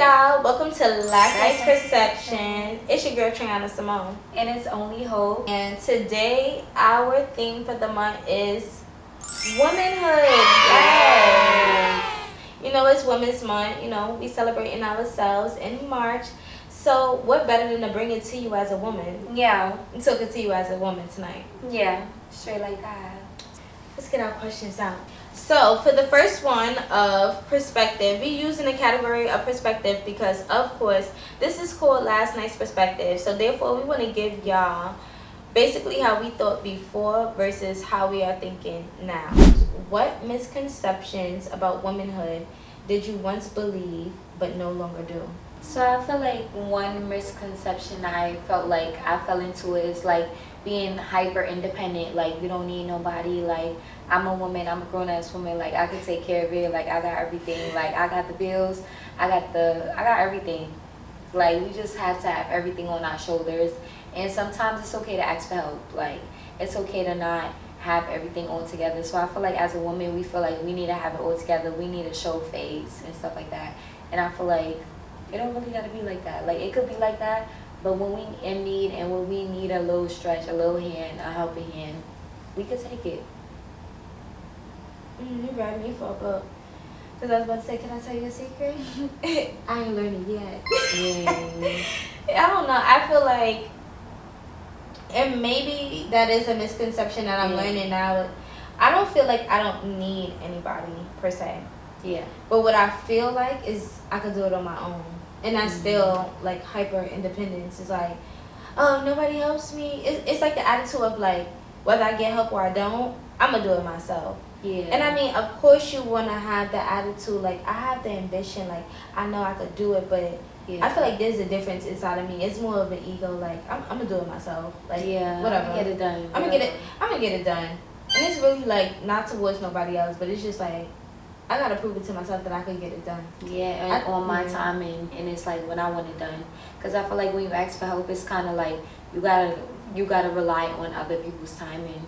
y'all, welcome to Last Night's Perception. It's your girl Triana Simone. And it's only Hope. And today our theme for the month is womanhood. Yes. You know, it's Women's Month. You know, we celebrating ourselves in March. So what better than to bring it to you as a woman? Yeah. Took it to you as a woman tonight. Yeah. Straight like that. Let's get our questions out. So for the first one of perspective, we using the category of perspective because of course this is called Last Night's Perspective. So therefore we want to give y'all basically how we thought before versus how we are thinking now. What misconceptions about womanhood did you once believe but no longer do? So I feel like one misconception I felt like I fell into is like being hyper independent. Like you don't need nobody. Like I'm a woman, I'm a grown ass woman, like I can take care of it, like I got everything, like I got the bills, I got everything. Like we just have to have everything on our shoulders. And sometimes it's okay to ask for help. Like it's okay to not have everything all together. So I feel like as a woman we feel like we need to have it all together. We need to show face and stuff like that. And I feel like it don't really gotta be like that. Like it could be like that, but when we in need and when we need a little stretch, a little hand, a helping hand, we could take it. You read me for a book. Because I was about to say, can I tell you a secret? I ain't learning yet. I don't know. I feel like, and maybe that is a misconception that I'm learning now. I don't feel like I don't need anybody per se. Yeah. But what I feel like is I could do it on my own. And I still like hyper independence. It's like, oh, nobody helps me. It's like the attitude of like, whether I get help or I don't, I'm going to do it myself. Yeah. And I mean, of course you want to have the attitude, like, I have the ambition, like, I know I could do it, but I feel like there's a difference inside of me. It's more of an ego, like, I'm going to do it myself. Like, whatever. I'm gonna get it done. I'm going to get it done. And it's really, like, not towards nobody else, but it's just, like, I got to prove it to myself that I could get it done. Yeah, and on my time, and it's, like, when I want it done. Because I feel like when you ask for help, it's kind of like you gotta rely on other people's timing.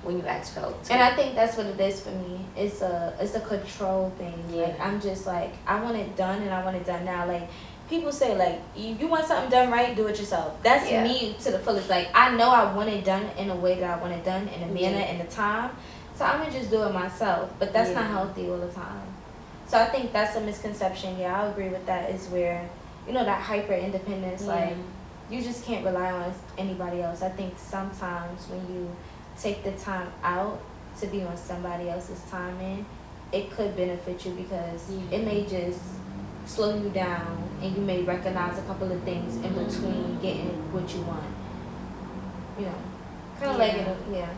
When you ask for help too. And I think that's what it is for me. It's a control thing. Yeah. Like I'm just like, I want it done and I want it done now. Like people say like, you want something done right, do it yourself. That's me to the fullest. Like I know I want it done in a way that I want it done, in a manner and the time. So I'm gonna just do it myself. But that's not healthy all the time. So I think that's a misconception. Yeah, I agree with that. Is where, you know, that hyper independence, like you just can't rely on anybody else. I think sometimes when you take the time out to be on somebody else's timing, it could benefit you because it may just slow you down and you may recognize a couple of things in between getting what you want. You know, kind of like it,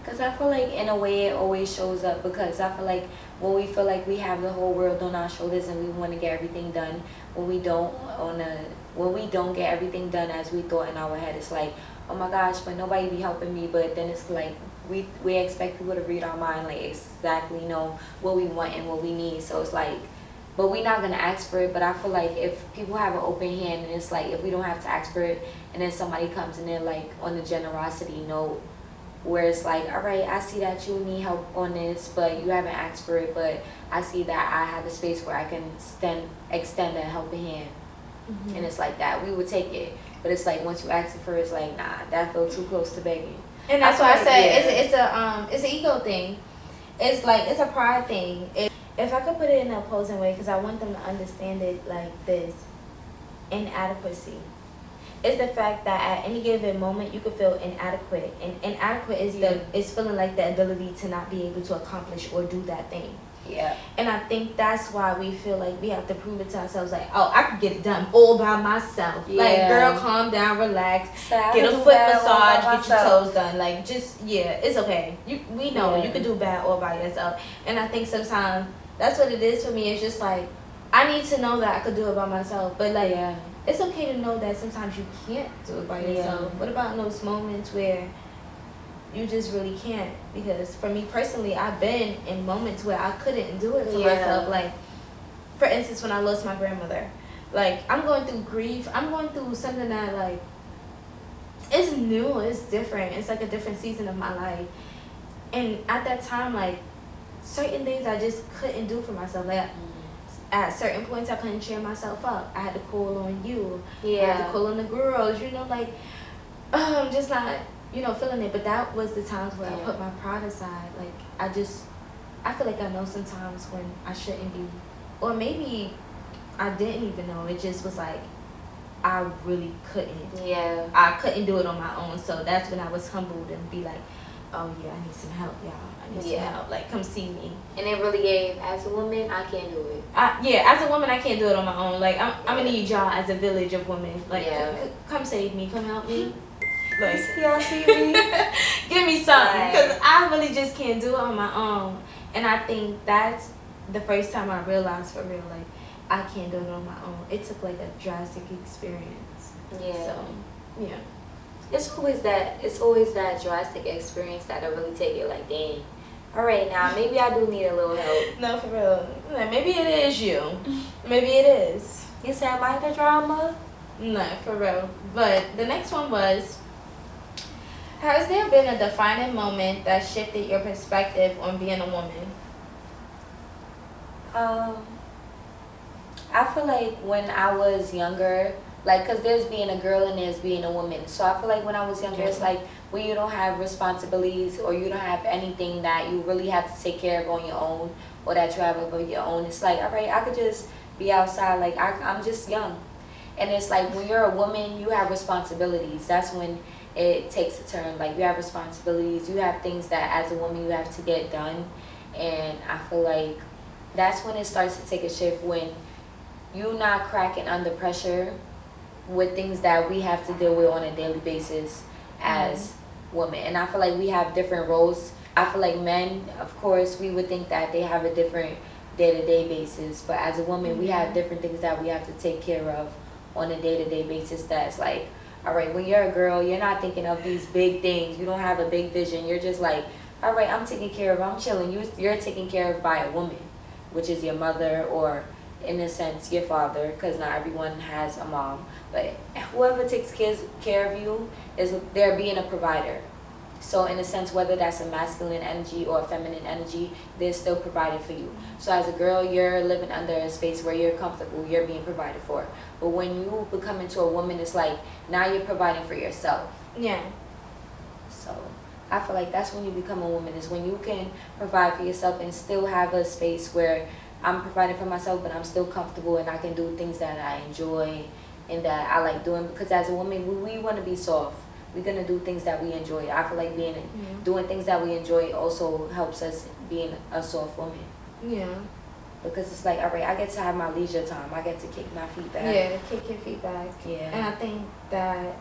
Because I feel like in a way it always shows up, because I feel like when we feel like we have the whole world on our shoulders and we want to get everything done, when we don't get everything done as we thought in our head, it's like, oh my gosh, but nobody be helping me. But then it's like we expect people to read our mind, like exactly know what we want and what we need. So it's like, but we're not gonna ask for it. But I feel like if people have an open hand, and it's like if we don't have to ask for it, and then somebody comes and they're like on the generosity note, where it's like, all right, I see that you need help on this, but you haven't asked for it, but I see that I have a space where I can extend a helping hand. And it's like that, we would take it. But it's like once you ask it for it, it's like, nah, that felt too close to begging. And that's why I said it's an ego thing. It's like, it's a pride thing. If I could put it in an opposing way, because I want them to understand it like this: inadequacy. It's the fact that at any given moment you could feel inadequate, and inadequate is feeling like the ability to not be able to accomplish or do that thing. Yeah. And I think that's why we feel like we have to prove it to ourselves, like, oh, I can get it done all by myself. Like, girl, calm down, relax, get a foot massage, get your toes done. Like, just, it's okay. We know you can do bad all by yourself. And I think sometimes that's what it is for me. It's just like, I need to know that I could do it by myself. But like, it's okay to know that sometimes you can't do it by yourself. What about in those moments where you just really can't? Because for me personally, I've been in moments where I couldn't do it for myself. Like, for instance, when I lost my grandmother, like, I'm going through grief. I'm going through something that, like, it's new, it's different. It's like a different season of my life. And at that time, like, certain things I just couldn't do for myself. Like, at certain points I couldn't cheer myself up. I had to call on you. Yeah. I had to call on the girls. You know, like I'm just not, feeling it. But that was the times where I put my pride aside. Like I feel like I know sometimes when I shouldn't be, or maybe I didn't even know. It just was like I really couldn't. Yeah. I couldn't do it on my own. So that's when I was humbled and be like, oh yeah, I need some help, y'all. I need some help. Like, come see me. And it really gave, as a woman, I can't do it. As a woman, I can't do it on my own. Like, I'm gonna need y'all as a village of women. Like, come save me, come help me. Like, y'all see me? Give me something, because I really just can't do it on my own. And I think that's the first time I realized for real, like, I can't do it on my own. It took like a drastic experience. Yeah. So, yeah. It's always that drastic experience that'll really take it like, dang. All right, now maybe I do need a little help. No, for real. Like, maybe it is you. Maybe it is. You said, am I the drama? No, for real. But the next one was, has there been a defining moment that shifted your perspective on being a woman? I feel like when I was younger, like, because there's being a girl and there's being a woman. So I feel like when I was younger, it's like when you don't have responsibilities or you don't have anything that you really have to take care of on your own or that you have of your own. It's like, all right, I could just be outside. Like, I'm just young. And it's like when you're a woman, you have responsibilities. That's when it takes a turn. Like, you have responsibilities. You have things that as a woman you have to get done. And I feel like that's when it starts to take a shift, when you're not cracking under pressure with things that we have to deal with on a daily basis as women. And I feel like we have different roles. I feel like men, of course, we would think that they have a different day-to-day basis, but as a woman, we have different things that we have to take care of on a day-to-day basis. That's like, all right, when you're a girl, you're not thinking of these big things. You don't have a big vision. You're just like, all right, I'm taken care of. I'm chilling. You're taken care of by a woman, which is your mother, or in a sense your father, because not everyone has a mom. But whoever takes care of you, they're being a provider. So in a sense, whether that's a masculine energy or a feminine energy, they're still provided for you. So as a girl, you're living under a space where you're comfortable, you're being provided for. But when you become into a woman, it's like now you're providing for yourself. Yeah. So I feel like that's when you become a woman, is when you can provide for yourself and still have a space where I'm providing for myself, but I'm still comfortable and I can do things that I enjoy and that I like doing. Because as a woman, we want to be soft. We're going to do things that we enjoy. I feel like doing things that we enjoy also helps us being a soft woman. Yeah. Because it's like, all right, I get to have my leisure time. I get to kick my feet back. Yeah, kick your feet back. Yeah. And I think that,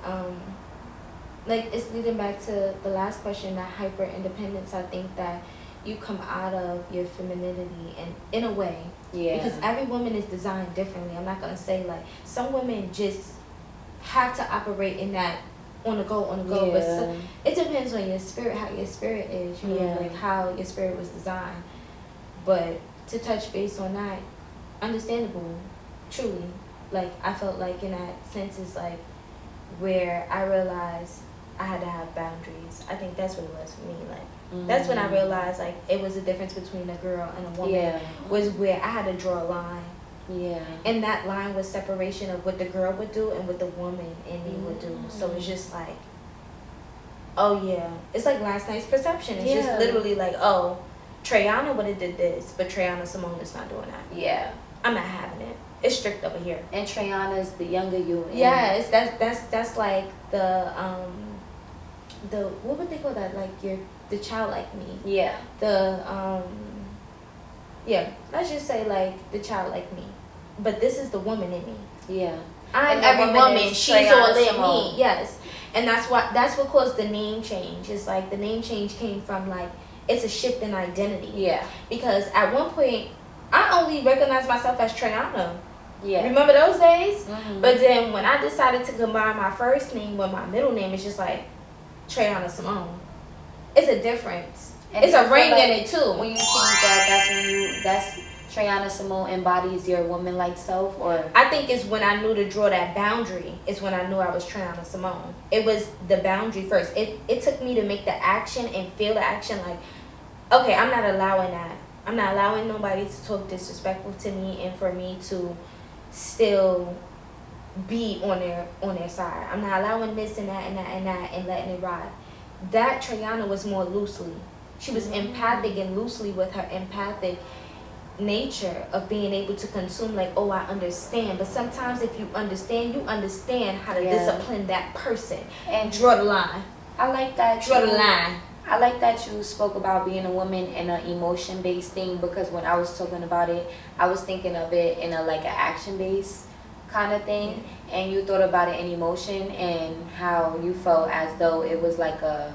like, it's leading back to the last question, that hyper independence. I think that you come out of your femininity, and in a way, because every woman is designed differently. I'm not going to say, like, some women just have to operate in that on the go, but it depends on your spirit, how your spirit is, you know, like how your spirit was designed. But to touch base on that, understandable, truly. Like, I felt like in that sense is like where I realized I had to have boundaries. I think that's what it was for me. Like, that's when I realized, like, it was a difference between a girl and a woman, was where I had to draw a line. Yeah. And that line was separation of what the girl would do and what the woman in me would do. So it's just like, oh yeah. It's like last night's perception. It's just literally like, oh, Treyana would have did this, but Treyana Simone is not doing that. Yeah. I'm not having it. It's strict over here. And Treyana's the younger you. Yes, that's like the what would they call that? Like the childlike me. Yeah. Let's just say like the childlike me. But this is the woman in me. Yeah. I'm every woman. She's all in me. Yes. And that's what caused the name change. It's like the name change came from like, it's a shift in identity. Yeah. Because at one point I only recognized myself as Treyana. Yeah. Remember those days? Mm-hmm. But then when I decided to combine my first name with my middle name, it's just like Treyana Simone. It's a difference. And it's a ring in it too. When you change that, that's Treyana Simone embodies your woman-like self, or? I think it's when I knew to draw that boundary. It's when I knew I was Treyana Simone. It was the boundary first. It took me to make the action and feel the action like, okay, I'm not allowing that I'm not allowing nobody to talk disrespectful to me and for me to still be on their side. I'm not allowing this and that and that and that and letting it ride. That Trayana was more loosely. She was empathic and loosely with her empathic nature of being able to consume, like, oh, I understand. But sometimes if you understand how to discipline that person and draw the line. I like that. Draw the line. I like that you spoke about being a woman in an emotion-based thing, because when I was talking about it, I was thinking of it in a like an action-based kind of thing, and you thought about it in emotion and how you felt as though it was like a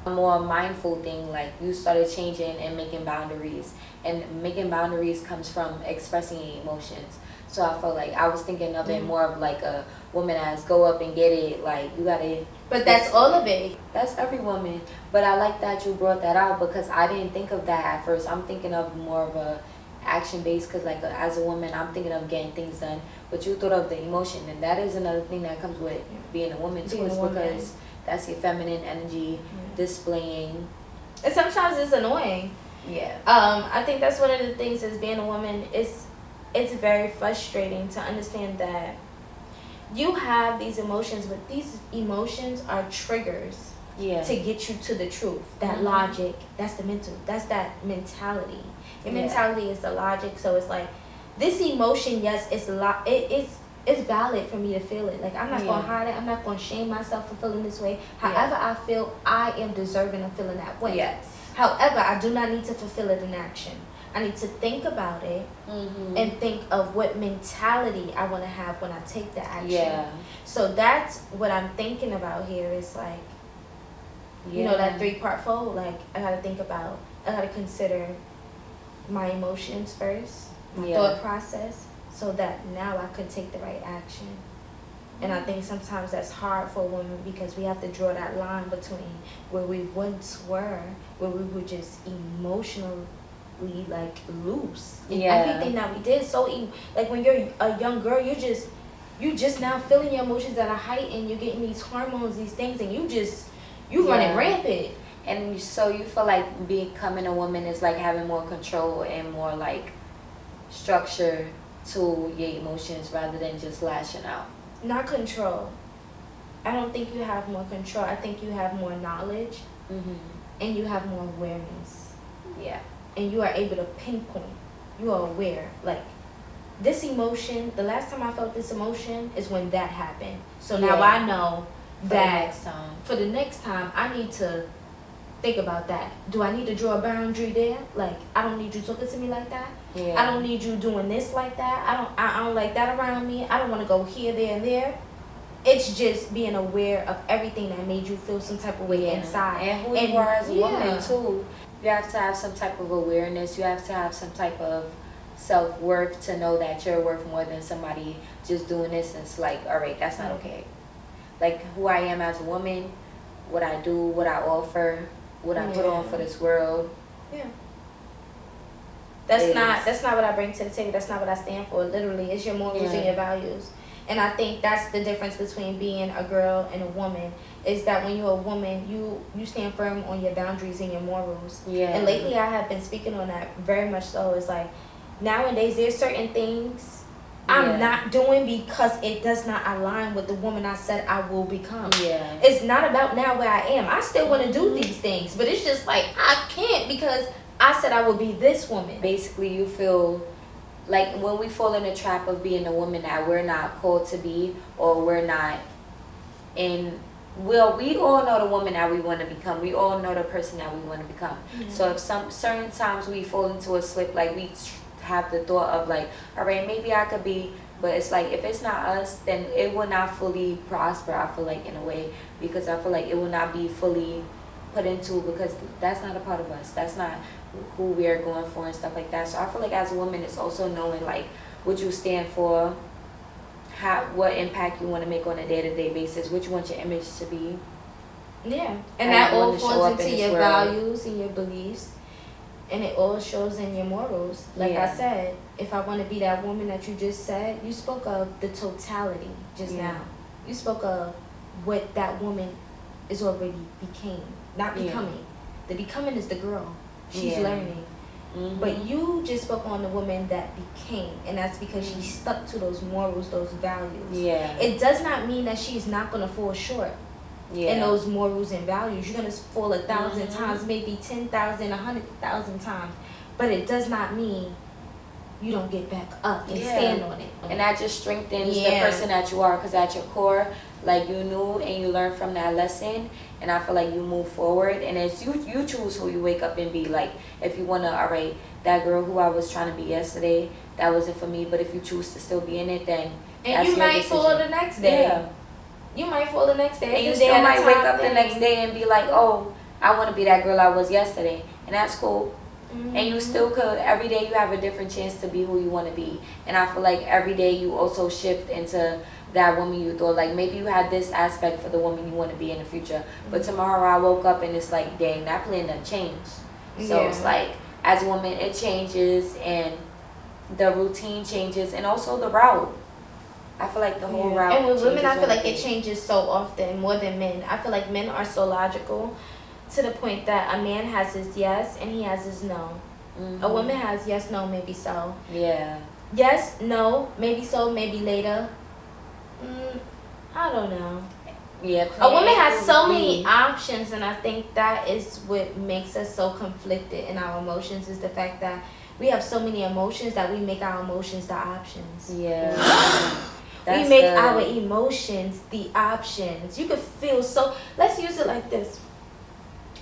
more mindful thing, like you started changing and making boundaries, and making boundaries comes from expressing your emotions. So I felt like I was thinking of it more of like a woman as go up and get it, like you gotta. But that's all of it. That's every woman. But I like that you brought that out, because I didn't think of that at first. I'm thinking of more of a action based, because like as a woman I'm thinking of getting things done, but you thought of the emotion, and that is another thing that comes with being a woman too, because that's your feminine energy displaying. And sometimes it's annoying. Yeah. I think that's one of the things as being a woman. It's very frustrating to understand that you have these emotions, but these emotions are triggers to get you to the truth. That logic, that's the mental, that's that mentality. Your mentality is the logic. So it's like this emotion, yes, it's valid for me to feel it. Like I'm not gonna hide it. I'm not gonna shame myself for feeling this way. However I feel, I am deserving of feeling that way. Yes. However, I do not need to fulfill it in action. I need to think about it and think of what mentality I want to have when I take the action. Yeah. So that's what I'm thinking about here is like, you know, that 3-part fold. Like I gotta consider my emotions first, my thought process, so that now I can take the right action. And I think sometimes that's hard for women, because we have to draw that line between where we once were, where we were just emotionally like loose in everything that we did. So like when you're a young girl, you just now feeling your emotions at a height, and you're getting these hormones, these things, and you running rampant. And so you feel like becoming a woman is like having more control and more like structure to your emotions rather than just lashing out. Not control. I don't think you have more control. I think you have more knowledge and you have more awareness. Yeah. And you are able to pinpoint. You are aware. Like this emotion, the last time I felt this emotion is when that happened. So now I know that for the next time I need to think about that. Do I need to draw a boundary there? Like I don't need you talking to me like that. I don't need you doing this like that. I don't like that around me. I don't want to go here, there, and there. It's just being aware of everything that made you feel some type of way inside. And who you are as a woman too. You have to have some type of awareness. You have to have some type of self-worth to know that you're worth more than somebody just doing this. And it's like, all right, that's not okay. Like who I am as a woman, what I do, what I offer, what I put on for this world. Yeah. That's not what I bring to the table. That's not what I stand for. Literally, it's your morals and your values. And I think that's the difference between being a girl and a woman, is that when you're a woman, you stand firm on your boundaries and your morals. Yeah. And lately I have been speaking on that very much so. It's like nowadays there's certain things I'm not doing because it does not align with the woman I said I will become. Yeah. It's not about now where I am. I still want to do these things, but it's just like I can't because I said I would be this woman. Basically, you feel like when we fall in the trap of being a woman that we're not called to be, or we're not in, well, we all know the woman that we want to become. We all know the person that we want to become. Mm-hmm. So if certain times we fall into a slip, like we have the thought of like, all right, maybe I could be, but it's like if it's not us, then it will not fully prosper, I feel like, in a way, because I feel like it will not be fully put into, because that's not a part of us. That's not who we're going for and stuff like that. So I feel like as a woman, it's also knowing like what you stand for, what impact you want to make on a day-to-day basis, what you want your image to be. Yeah, and that all falls into your values and your beliefs, and it all shows in your morals. Like I said, if I want to be that woman that you just said, you spoke of the totality just now. You spoke of what that woman is already became, not becoming. The becoming is the girl. She's learning. But you just spoke on the woman that became, and that's because she stuck to those morals, those values. Yeah. It does not mean that she's not going to fall short in those morals and values. You're going to fall 1,000 times, maybe 10,000, 100,000 times. But it does not mean you don't get back up and stand on it. And that just strengthens the person that you are, because at your core, like, you knew and you learned from that lesson, and I feel like you move forward, and it's you choose who you wake up and be. Like, if you want to, all right, that girl who I was trying to be yesterday, that wasn't for me, but if you choose to still be in it, then and you might fall the next day. You might fall the next day. And you still might wake up the next day and be like, oh, I want to be that girl I was yesterday, and that's cool. And you still could. Every day you have a different chance to be who you want to be. And I feel like every day you also shift into that woman you thought, like, maybe you had this aspect for the woman you want to be in the future, but tomorrow I woke up and it's like, dang, that plan done changed. So it's like, as a woman, it changes, and the routine changes, and also the route. I feel like the whole route. And with women, I feel like it changes so often, more than men. I feel like men are so logical to the point that a man has his yes and he has his no. A woman has yes, no, maybe so. Yeah. Yes, no, maybe so, maybe later. I don't know. Yeah. A woman has so many options, and I think that is what makes us so conflicted in our emotions, is the fact that we have so many emotions that we make our emotions the options. Yeah. We make our emotions the options. You could feel so. Let's use it like this.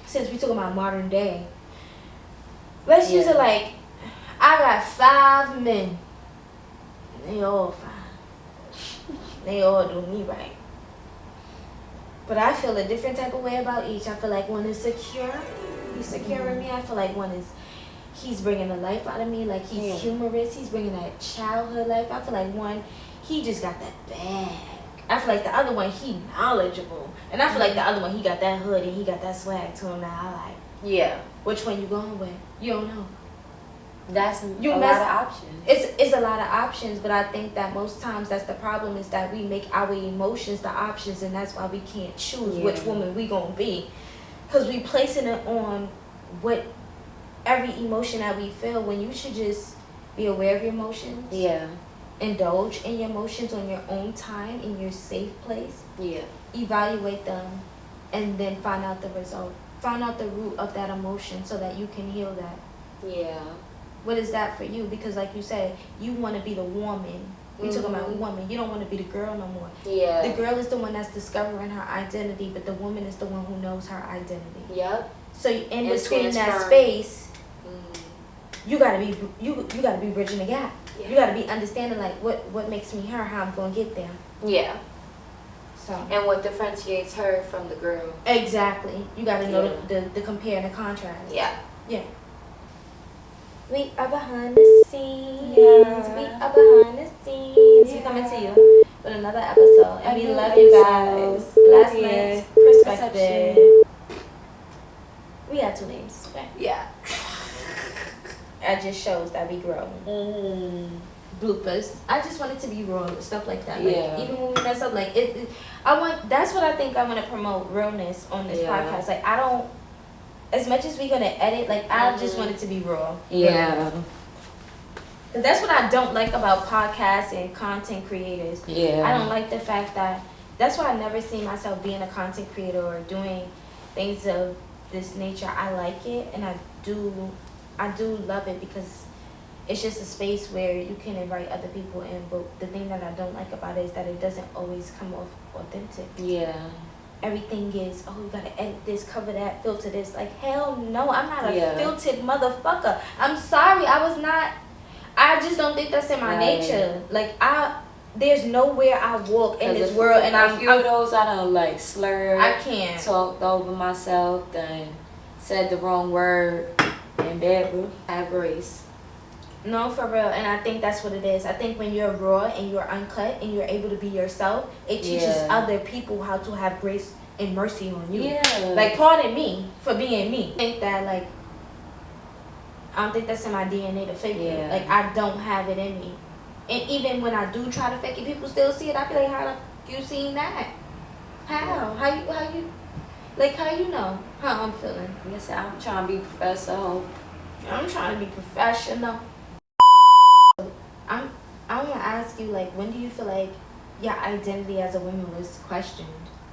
Since we talk about modern day, let's use it like, I got 5 men. They all fine. They all do me right. But I feel a different type of way about each. I feel like one is secure. He's securing me. I feel like one is, he's bringing the life out of me. Like, he's humorous. He's bringing that childhood life. I feel like one, he just got that bag. I feel like the other one, he knowledgeable. And I feel like the other one, he got that hood and he got that swag to him that I like. Yeah. Which one you going with? You don't know. That's a lot of options. It's a lot of options, but I think that most times that's the problem, is that we make our emotions the options, and that's why we can't choose which woman we gonna be, because we placing it on what every emotion that we feel, when you should just be aware of your emotions. Yeah. Indulge in your emotions on your own time, in your safe place. Yeah. Evaluate them, and then find out the result. Find out the root of that emotion so that you can heal that. Yeah. What is that for you? Because like you said, you want to be the woman. We talking about woman. You don't want to be the girl no more. Yeah. The girl is the one that's discovering her identity, but the woman is the one who knows her identity. Yep. So in between that space, you gotta be you gotta be bridging the gap. Yeah. You gotta be understanding, like, what makes me her, how I'm gonna get there. Yeah. So. And what differentiates her from the girl. Exactly. You gotta know the compare and the contrast. Yeah. Yeah. We are behind the scenes. Yeah. We are behind the scenes. We're coming to you with another episode. And we love you guys. Last night's perspective. We got 2 names. Yeah. It just shows that we grow. Bloopers. I just want it to be raw, stuff like that. Like, even when we mess up, like that's what I think I want to promote, realness on this podcast. Like, I don't, as much as we're gonna edit, like, I just want it to be raw. Yeah. Cause that's what I don't like about podcasts and content creators. Yeah. I don't like the fact that, that's why I never see myself being a content creator or doing things of this nature. I like it, and I do love it, because it's just a space where you can invite other people in. But the thing that I don't like about it is that it doesn't always come off authentic. Yeah. Everything is, oh, you gotta edit this, cover that, filter this. Like, hell no, I'm not a filtered motherfucker. I'm sorry, I just don't think that's in my nature. Like, there's nowhere I walk in this world, and a few of those I don't like slurred. I can't. Talked over myself, then said the wrong word, and bad, have grace. No, for real. And I think that's what it is. I think when you're raw and you're uncut and you're able to be yourself, it teaches other people how to have grace and mercy on you. Yeah. Like, pardon me for being me. I think that, like, I don't think that's in my DNA to fake it. Like, I don't have it in me. And even when I do try to fake it, people still see it. I be like, how you seen that? How? How you, like, how you know how I'm feeling? Listen, I'm trying to be Professor Hope. I'm trying to be professional. I want to ask you, like, when do you feel like your identity as a woman was questioned?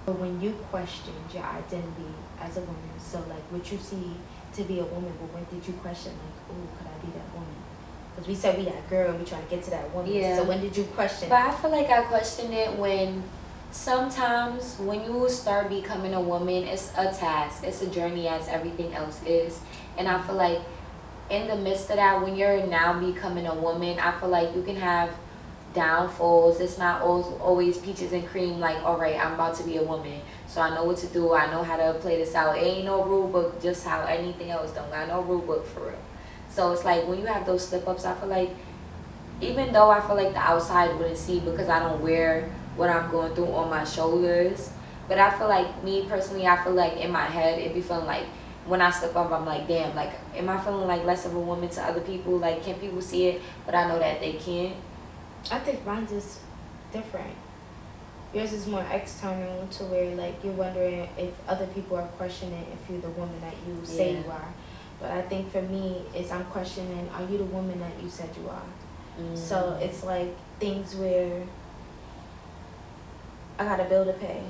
Or when you questioned your identity as a woman? So, like, what you see to be a woman, but when did you question, like, oh, could I be that woman? Because we said we that girl and we trying to get to that woman. Yeah. So when did you question? But I feel like I questioned it when sometimes when you start becoming a woman, it's a task. It's a journey as everything else is. And I feel like in the midst of that, when you're now becoming a woman, I feel like you can have downfalls. It's not always peaches and cream, like, all right, I'm about to be a woman, so I know what to do, I know how to play this out. It ain't no rule book, just how anything else don't got no rule book for real. So it's like when you have those slip-ups, I feel like, even though I feel like the outside wouldn't see because I don't wear what I'm going through on my shoulders, but I feel like, me personally, I feel like in my head it be feeling like when I slip up, I'm like, damn, like, am I feeling like less of a woman to other people? Like, can people see it? But I know that they can't. I think mine's is different. Yours is more external, to where, like, you're wondering if other people are questioning if you're the woman that you say you are. But I think for me, I'm questioning, are you the woman that you said you are? So it's like things where I got a bill to pay.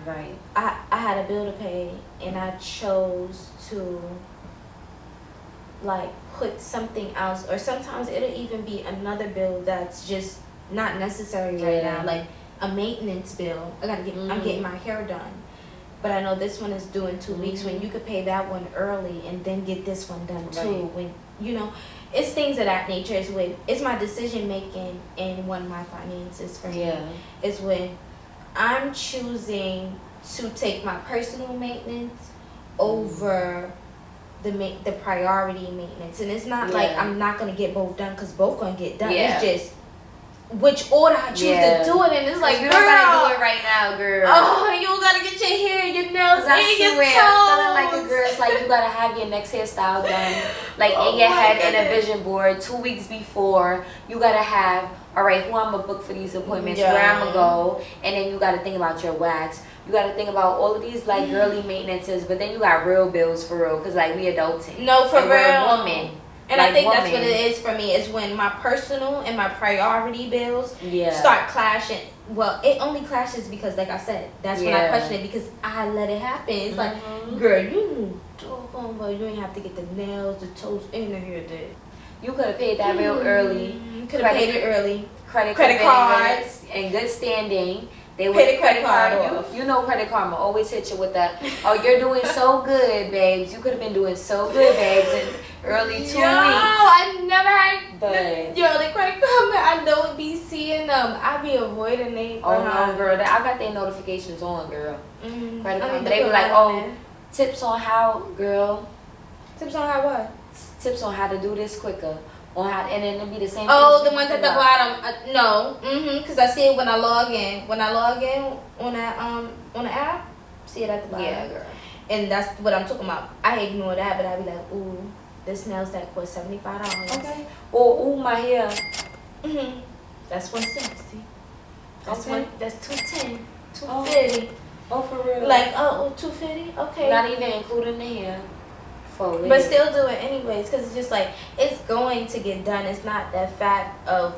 Right. I had a bill to pay, and I chose to, like, put something else, or sometimes it'll even be another bill that's just not necessary right now, like a maintenance bill. I'm getting my hair done, but I know this one is due in 2 weeks, when you could pay that one early and then get this one done too. When, you know, it's things of that nature. It's my decision making, and one of my finances for me is when I'm choosing to take my personal maintenance over the priority maintenance. And it's not like I'm not gonna get both done, because both gonna get done. It's just which order I choose to do it in. It's like, you girl, don't gotta do it right now, girl. Oh, you gotta get your hair, your nails, and your toes. I'm feeling like a girl. It's like you gotta have your next hairstyle done, like in your head, in a vision board 2 weeks before. You gotta have, all right, who I'm gonna book for these appointments, where I'm gonna go, and then you gotta think about your wax. You gotta think about all of these, like, girly maintenances, but then you got real bills for real, because, like, we adulting. No, for real. We're a woman. And like, I think that's what it is for me, is when my personal and my priority bills start clashing. Well, it only clashes because, like I said, that's when I question it, because I let it happen. It's like, girl, you ain't have to get the nails, the toes, and the hair did. You could have paid that bill early. You could have paid it early. Credit cards in good standing. They would pay the credit card off. You know, Credit Karma always hit you with that. Oh, you're doing so good, babes. You could have been doing so good, babes, in early 2 weeks. I never had. But the Credit Karma, I don't be seeing them. I be avoiding them. Oh no, girl. I got their notifications on, girl. Credit Karma. They be like, oh, tips on how, girl. Tips on how what? Tips on how to do this quicker. On how, and then it'll be the same. Oh, the ones at the bottom. No, because I see it when I log in. When I log in on that on the app, see it at the bottom. Yeah, girl. And that's what I'm talking about. I ignore that, but I be like, ooh, this nail set cost $75. Okay. Or ooh, my hair. That's $160. That's okay. That's $210. $250. Oh, for real. Like $250. Okay. Not even including the hair. But still do it anyways, because it's just like, it's going to get done. It's not that fact of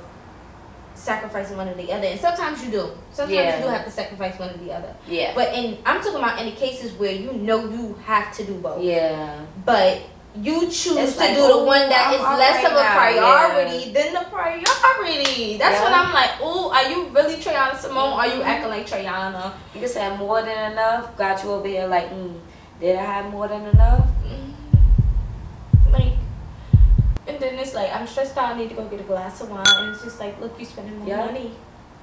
sacrificing one or the other. And sometimes you do. Sometimes you do have to sacrifice one or the other. Yeah. But I'm talking about in the cases where you know you have to do both. Yeah. But you choose to do the one that is less of a priority than the priority. That's when I'm like, ooh, are you really Trayana Simone? Or are you acting like Trayana? You can say more than enough. Got you over here like, did I have more than enough? Like, and then it's like, I'm stressed out, I need to go get a glass of wine, and it's just like, look, you spending more money.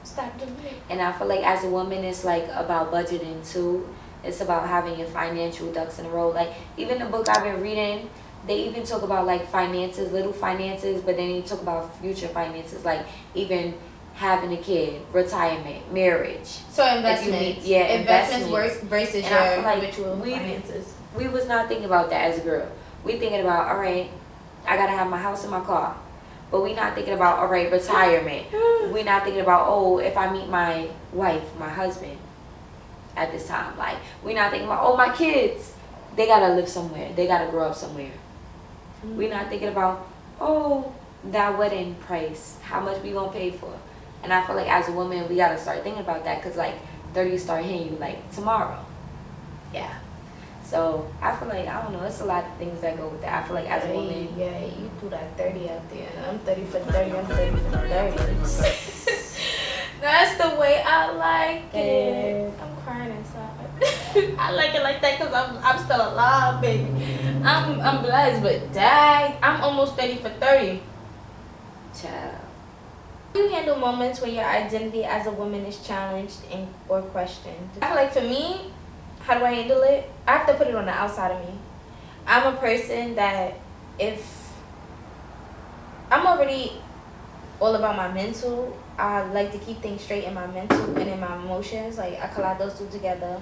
Stop doing it. And I feel like as a woman, it's like about budgeting too. It's about having your financial ducks in a row. Like, even the book I've been reading, they even talk about like finances, little finances, but then they talk about future finances, like even having a kid, retirement, marriage. So investments. Investments versus your habitual finances. We was not thinking about that as a girl. We thinking about, all right, I gotta have my house and my car. But we not thinking about, all right, retirement. We not thinking about, oh, if I meet my wife, my husband at this time. Like, we not thinking about, oh, my kids, they gotta live somewhere. They gotta grow up somewhere. We're not thinking about, oh, that wedding price, how much we gonna pay for. And I feel like as a woman, we gotta start thinking about that, because like 30 start hitting you like tomorrow. Yeah. So I feel like, I don't know, it's a lot of things that go with that. I feel like as a woman. Yeah, you threw that 30 out there. I'm 30 for 30, I'm 30 for 30. That's the way I like it. I'm crying inside. I like it like that because I'm still alive, baby. I'm blessed, but dang, I'm almost 30 for 30. Child. How do you handle moments when your identity as a woman is challenged or questioned? I feel like for me, how do I handle it? I have to put it on the outside of me. I'm a person that if I'm already all about my mental, I like to keep things straight in my mental and in my emotions. Like I collide those two together.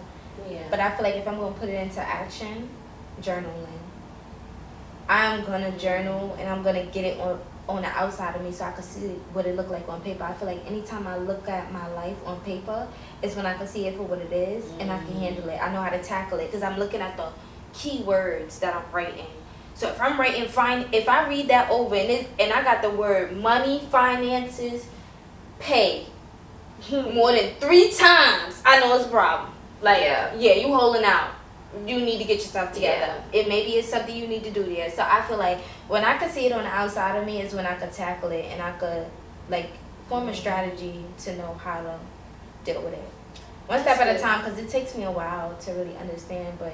Yeah. But I feel like if I'm gonna put it into action, journaling. I'm gonna journal and I'm gonna get it on the outside of me so I can see what it look like on paper. I feel like anytime I look at my life on paper is when I can see it for what it is and I can handle it. I know how to tackle it because I'm looking at the key words that I'm writing. So if I'm writing if I read that over and I got the word money, finances, pay more than 3 times, I know it's a problem. Like yeah, you holding out. You need to get yourself together. Yeah. It maybe it's something you need to do there. So I feel like when I can see it on the outside of me is when I could tackle it and I could like form a strategy to know how to deal with it. One step at a time, because it takes me a while to really understand, but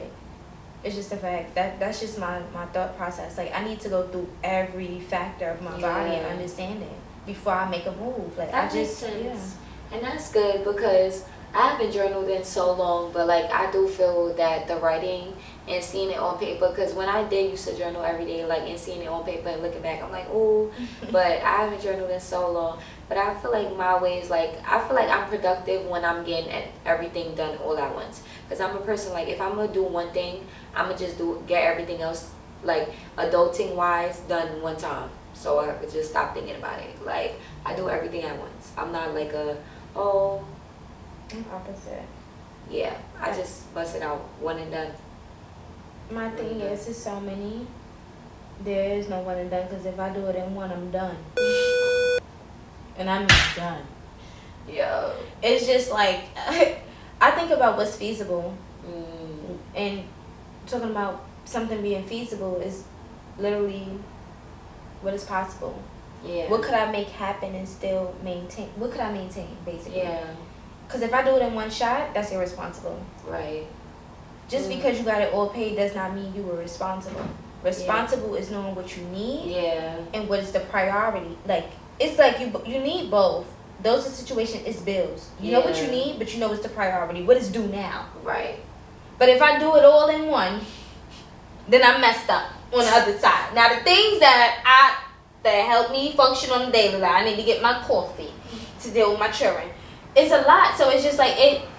it's just the fact that's just my thought process. Like I need to go through every factor of my body and understand it before I make a move. Like that makes sense. And that's good because I haven't journaled in so long, but like I do feel that the writing and seeing it on paper, because when I did used to journal every day, like and seeing it on paper and looking back, I'm like, ooh, but I haven't journaled in so long. But I feel like my way is like, I feel like I'm productive when I'm getting everything done all at once. Because I'm a person, like if I'm going to do one thing, I'm going to just get everything else, like adulting wise, done one time. So I could just stop thinking about it. Like I do everything at once. I'm not like I'm opposite. Yeah, I just bust it out one and done. My thing is, it's so many. There is no one and done because if I do it in one, I'm done. And I'm done. Yeah. It's just like I think about what's feasible, and talking about something being feasible is literally what is possible. Yeah. What could I make happen and still maintain? What could I maintain, basically? Yeah. Because if I do it in one shot, that's irresponsible. Right. Just because you got it all paid does not mean you were responsible. Responsible is knowing what you need and what is the priority. Like, it's like you need both. Those are situations, it's bills. You know what you need, but you know it's the priority. What is due now? Right. But if I do it all in one, then I'm messed up on the other side. Now, the things that help me function on the daily life, I need to get my coffee to deal with my children. It's a lot, so it's just like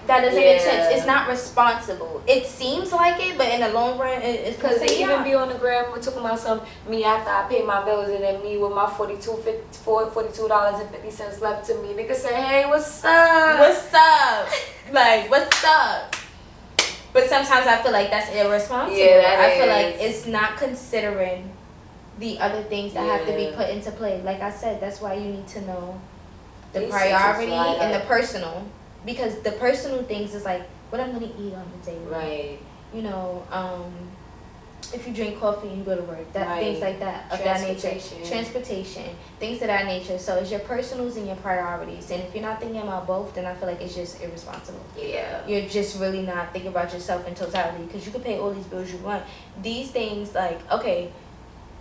that doesn't make sense. It's not responsible. It seems like it, but in the long run, it's because they even be on the gram. We're talking about me after I pay my bills, and then me with my $42.50 left to me. Nigga say, "Hey, what's up? What's up? Like, what's up?" But sometimes I feel like that's irresponsible. Yeah, I feel like it's not considering the other things that have to be put into play. Like I said, that's why you need to know the priority and the personal, because the personal things is like what I'm gonna eat on the day, right? You know, if you drink coffee and you go to work, things like that of that nature, transportation, things of that nature. So it's your personals and your priorities, and if you're not thinking about both, then I feel like it's just irresponsible. Yeah, you're just really not thinking about yourself in totality, because you can pay all these bills you want. These things, like, okay,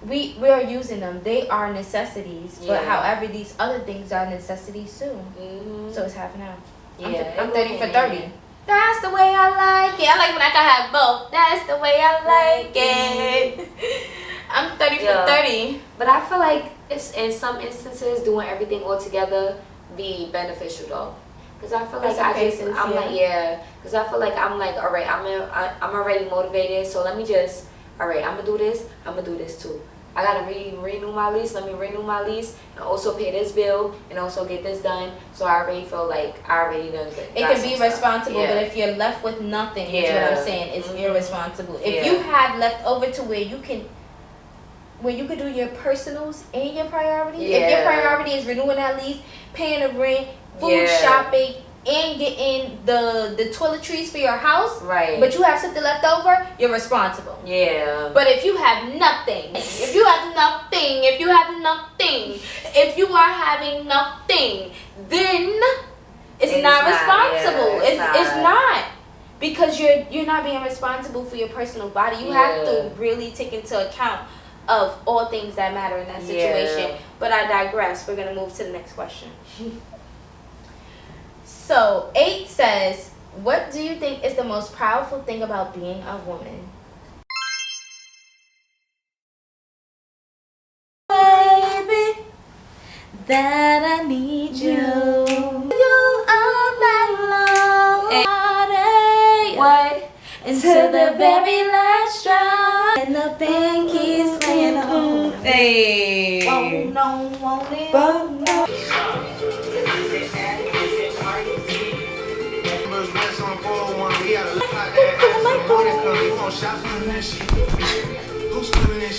we are using them. They are necessities, but however, these other things are necessities too. So it's half and half. I'm 30 for 30. That's the way I like it. I like when I can have both. That's the way I like it. I'm 30 for 30. But I feel like it's in some instances doing everything all together be beneficial though. Because I feel like because I feel like I'm like, all right, I'm already motivated. So let me just, all right, I'm gonna do this. I'm gonna do this too. I gotta renew my lease. Let me renew my lease and also pay this bill and also get this done. So I already feel like I already done it. It can be responsible, but if you're left with nothing, is what I'm saying. It's irresponsible. If you have left over to where you can when you could do your personals and your priorities. Yeah. If your priority is renewing that lease, paying the rent, food shopping, and getting the toiletries for your house, right? But you have something left over, you're responsible. Yeah. But if you have nothing, if you are having nothing, then it's not responsible. Yeah, it's not. Because you're not being responsible for your personal body. You have to really take into account of all things that matter in that situation. Yeah. But I digress. We're gonna move to the next question. So 8 says, what do you think is the most powerful thing about being a woman? Baby, that I need you. You all night long. What? Until the very last drop. And the band keeps playing on. Hey. Won't no, won't it? Who's coming in?